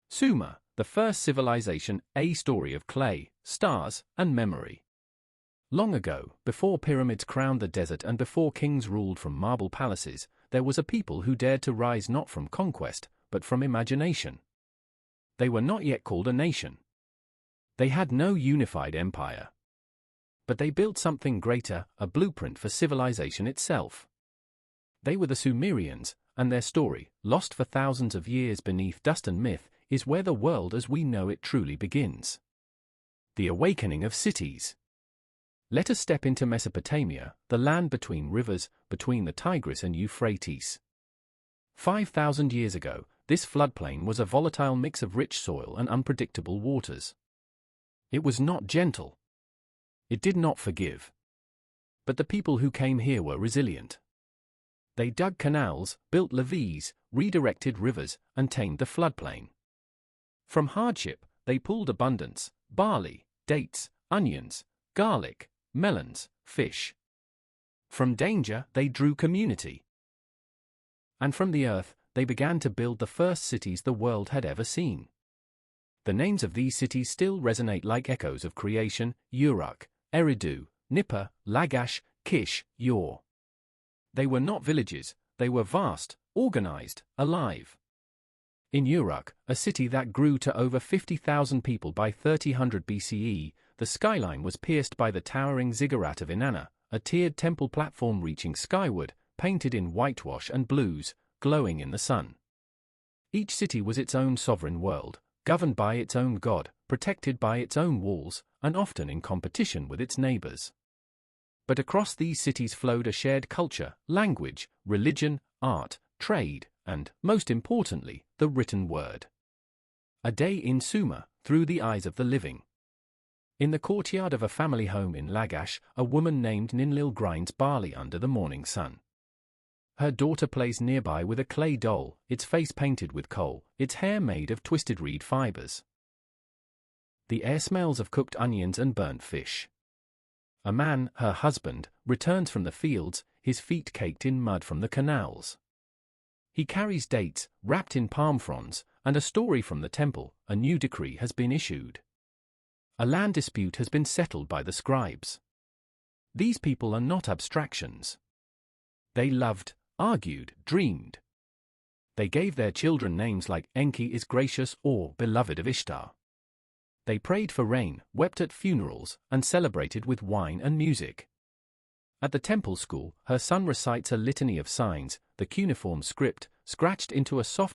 Sumer, the first civilization, a story of clay, stars, and memory. Long ago, before pyramids crowned the desert and before kings ruled from marble palaces, there was a people who dared to rise not from conquest, but from imagination. They were not yet called a nation. They had no unified empire. But they built something greater, a blueprint for civilization itself. They were the Sumerians, and their story, lost for thousands of years beneath dust and myth, is where the world as we know it truly begins. The awakening of cities. Let us step into Mesopotamia, the land between rivers, between the Tigris and Euphrates. 5,000 years ago, this floodplain was a volatile mix of rich soil and unpredictable waters. It was not gentle. It did not forgive. But the people who came here were resilient. They dug canals, built levees, redirected rivers, and tamed the floodplain. From hardship, they pulled abundance: barley, dates, onions, garlic, melons, fish. From danger, they drew community. And from the earth, they began to build the first cities the world had ever seen. The names of these cities still resonate like echoes of creation: Uruk, Eridu, Nippur, Lagash, Kish, Ur. They were not villages, they were vast, organized, alive. In Uruk, a city that grew to over 50,000 people by 3000 BCE, the skyline was pierced by the towering ziggurat of Inanna, a tiered temple platform reaching skyward, painted in whitewash and blues, glowing in the sun. Each city was its own sovereign world, governed by its own god, protected by its own walls, and often in competition with its neighbors. But across these cities flowed a shared culture, language, religion, art, trade, and, most importantly, the written word. A day in Sumer, through the eyes of the living. In the courtyard of a family home in Lagash, a woman named Ninlil grinds barley under the morning sun. Her daughter plays nearby with a clay doll, its face painted with coal, its hair made of twisted reed fibers. The air smells of cooked onions and burnt fish. A man, her husband, returns from the fields, his feet caked in mud from the canals. He carries dates, wrapped in palm fronds, and a story from the temple: a new decree has been issued. A land dispute has been settled by the scribes. These people are not abstractions. They loved, argued, dreamed. They gave their children names like Enki is gracious or beloved of Ishtar. They prayed for rain, wept at funerals, and celebrated with wine and music. At the temple school, her son recites a litany of signs, the cuneiform script, scratched into a soft